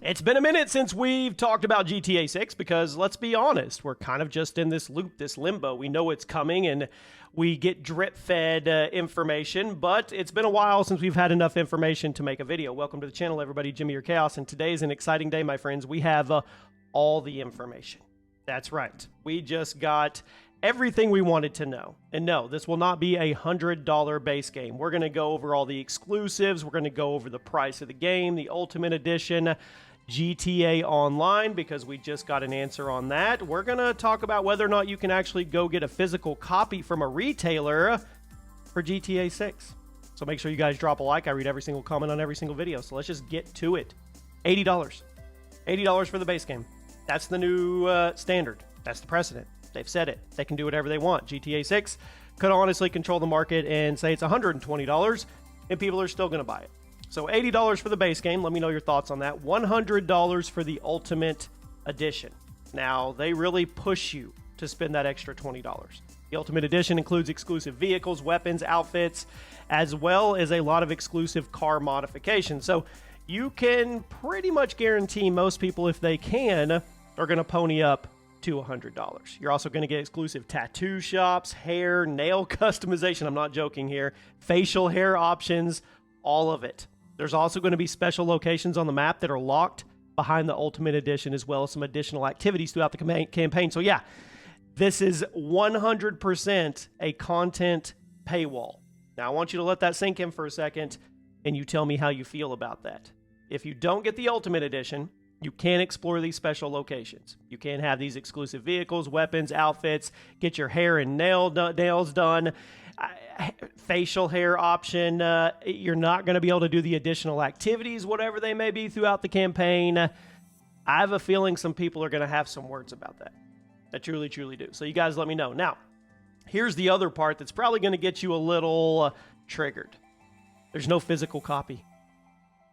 It's been a minute since we've talked about GTA 6 because, let's be honest, we're kind of just in this loop, this limbo. We know it's coming and we get drip-fed information, but it's been a while since we've had enough information to make a video. Welcome to the channel, everybody. Jimmy or Chaos, and today is an exciting day, my friends. We have all the information. That's right. We just got everything we wanted to know. And no, this will not be a $100 base game. We're going to go over all the exclusives. We're going to go over the price of the game, the Ultimate Edition, GTA Online, because we just got an answer on that. We're going to talk about whether or not you can actually go get a physical copy from a retailer for GTA 6. So make sure you guys drop a like. I read every single comment on every single video. So let's just get to it. $80. $80 for the base game. That's the new standard. That's the precedent. They've said it. They can do whatever they want. GTA 6 could honestly control the market and say it's $120, and people are still going to buy it. So $80 for the base game. Let me know your thoughts on that. $100 for the Ultimate Edition. Now, they really push you to spend that extra $20. The Ultimate Edition includes exclusive vehicles, weapons, outfits, as well as a lot of exclusive car modifications. So you can pretty much guarantee most people, if they can, are going to pony up to $100. You're also going to get exclusive tattoo shops, hair, nail customization. I'm not joking here. Facial hair options, all of it. There's also going to be special locations on the map that are locked behind the Ultimate Edition, as well as some additional activities throughout the campaign. So yeah, this is 100% a content paywall. Now I want you to let that sink in for a second, and you tell me how you feel about that. If you don't get the Ultimate Edition, you can't explore these special locations. You can't have these exclusive vehicles, weapons, outfits, get your hair and nails done, facial hair option. You're not going to be able to do the additional activities, whatever they may be throughout the campaign. I have a feeling some people are going to have some words about that. I truly, truly do. So you guys let me know. Now, here's the other part that's probably going to get you a little triggered. There's no physical copy.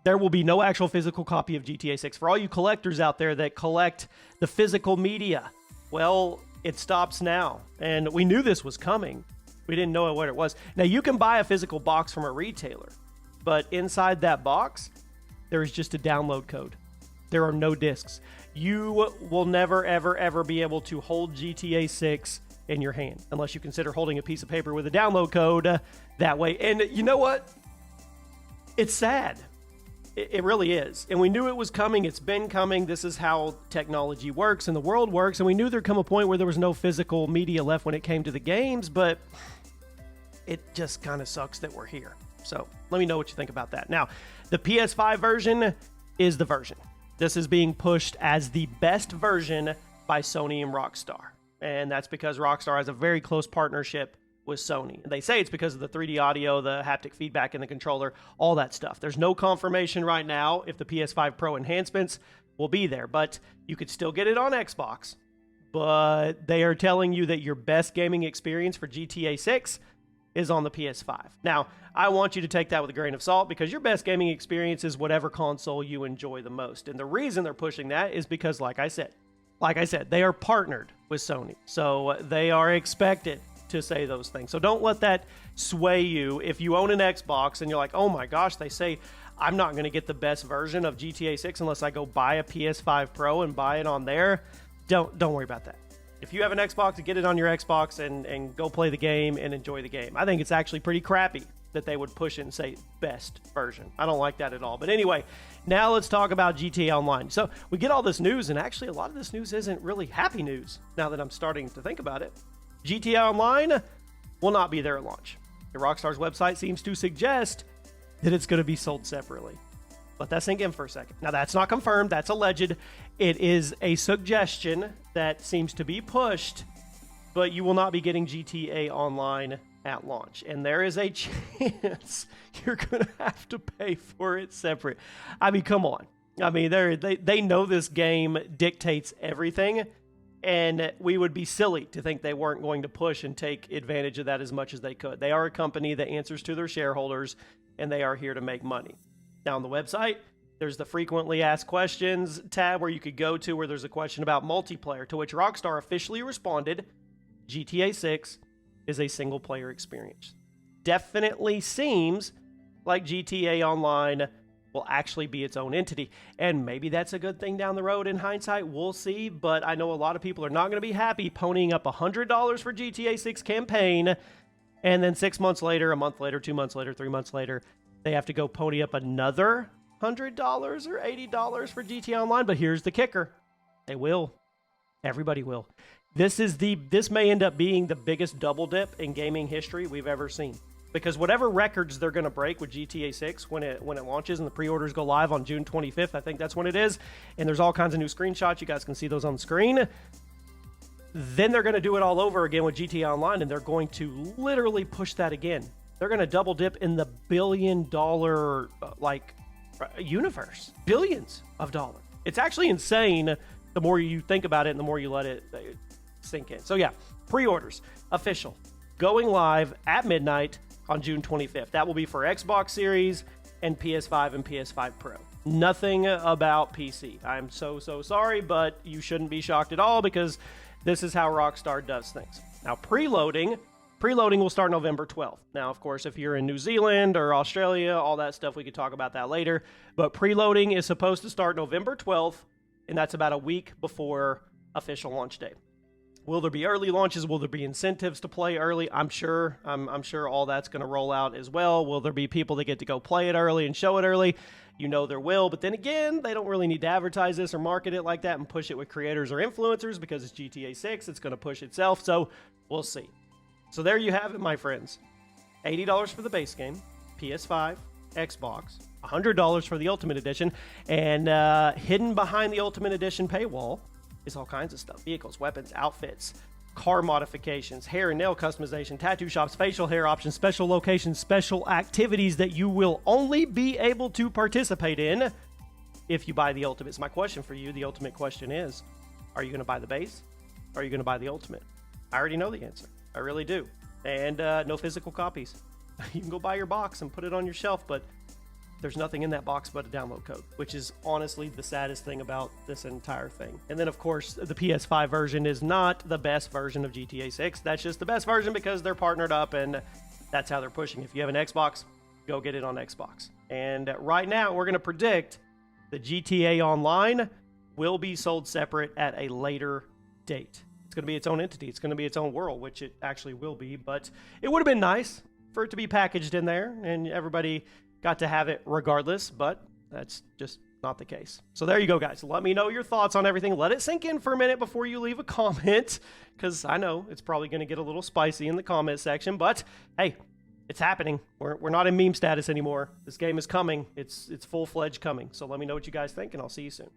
There will be no actual physical copy of GTA 6. For all you collectors out there that collect the physical media, well, it stops now. And we knew this was coming. We didn't know what it was. Now, you can buy a physical box from a retailer, but inside that box, there is just a download code. There are no discs. You will never, ever, ever be able to hold GTA 6 in your hand, unless you consider holding a piece of paper with a download code that way. And you know what? It's sad. It really is. And we knew it was coming. It's been coming. This is how technology works and the world works. And we knew there'd come a point where there was no physical media left when it came to the games, but it just kind of sucks that we're here. So let me know what you think about that. Now, the PS5 version is the version. This is being pushed as the best version by Sony and Rockstar. And that's because Rockstar has a very close partnership with Sony. They say it's because of the 3D audio, the haptic feedback in the controller, all that stuff. There's no confirmation right now if the PS5 Pro enhancements will be there, but you could still get it on Xbox. But they are telling you that your best gaming experience for GTA 6 is on the PS5. Now, I want you to take that with a grain of salt because your best gaming experience is whatever console you enjoy the most. And the reason they're pushing that is because, like I said, they are partnered with Sony. So they are expected to say those things. So don't let that sway you. If you own an Xbox and you're like, oh my gosh, they say I'm not going to get the best version of GTA 6 unless I go buy a PS5 Pro and buy it on there, don't worry about that. If you have an Xbox, get it on your Xbox and go play the game and enjoy the game. I think it's actually pretty crappy that they would push it and say best version. I don't like that at all. But anyway, now let's talk about GTA Online. So we get all this news, and actually a lot of this news isn't really happy news now that I'm starting to think about it. GTA Online will not be there at launch. Rockstar's website seems to suggest that it's going to be sold separately. Let that sink in for a second. Now, that's not confirmed. That's alleged. It is a suggestion that seems to be pushed, but you will not be getting GTA Online at launch. And there is a chance you're going to have to pay for it separate. I mean, come on. I mean, they know this game dictates everything. And we would be silly to think they weren't going to push and take advantage of that as much as they could. They are a company that answers to their shareholders, and they are here to make money. Now, on the website, there's the frequently asked questions tab where you could go to where there's a question about multiplayer, to which Rockstar officially responded, GTA 6 is a single-player experience. Definitely seems like GTA Online will actually be its own entity. And maybe that's a good thing down the road in hindsight. We'll see. But I know a lot of people are not going to be happy ponying up $100 for GTA 6 campaign. And then 6 months later, a month later, 2 months later, 3 months later, they have to go pony up another $100 or $80 for GTA Online. But here's the kicker. They will. Everybody will. This may end up being the biggest double dip in gaming history we've ever seen. Because whatever records they're going to break with GTA 6 when it launches and the pre-orders go live on June 25th, I think that's when it is, and there's all kinds of new screenshots. You guys can see those on the screen. Then they're going to do it all over again with GTA Online, and they're going to literally push that again. They're going to double dip in the billion-dollar, universe. Billions of dollars. It's actually insane the more you think about it and the more you let it sink in. So yeah, pre-orders, official, going live at midnight on June 25th. That will be for Xbox Series and PS5 and PS5 Pro. Nothing about PC. I'm so sorry, but you shouldn't be shocked at all because this is how Rockstar does things. Now, preloading will start November 12th. Now, of course, if you're in New Zealand or Australia, all that stuff, we could talk about that later. But preloading is supposed to start November 12th, and that's about a week before official launch day. Will there be early launches? Will there be incentives to play early? I'm sure all that's going to roll out as well. Will there be people that get to go play it early and show it early? You know there will. But then again, they don't really need to advertise this or market it like that and push it with creators or influencers because it's GTA 6. It's going to push itself. So we'll see. So there you have it, my friends. $80 for the base game, PS5, Xbox, $100 for the Ultimate Edition, and hidden behind the Ultimate Edition paywall is all kinds of stuff. Vehicles, weapons, outfits, car modifications, hair and nail customization, tattoo shops, facial hair options, special locations, special activities that you will only be able to participate in if you buy the Ultimate. So my question for you, the ultimate question is, are you going to buy the base? Or are you going to buy the Ultimate? I already know the answer. I really do. And no physical copies. You can go buy your box and put it on your shelf, but there's nothing in that box but a download code, which is honestly the saddest thing about this entire thing. And then, of course, the PS5 version is not the best version of GTA 6. That's just the best version because they're partnered up, and that's how they're pushing. If you have an Xbox, go get it on Xbox. And right now, we're going to predict the GTA Online will be sold separate at a later date. It's going to be its own entity. It's going to be its own world, which it actually will be. But it would have been nice for it to be packaged in there, and everybody got to have it regardless, but that's just not the case. So there you go, guys. Let me know your thoughts on everything. Let it sink in for a minute before you leave a comment, because I know it's probably going to get a little spicy in the comment section, but hey, it's happening. We're not in meme status anymore. This game is coming. It's full-fledged coming. So let me know what you guys think, and I'll see you soon.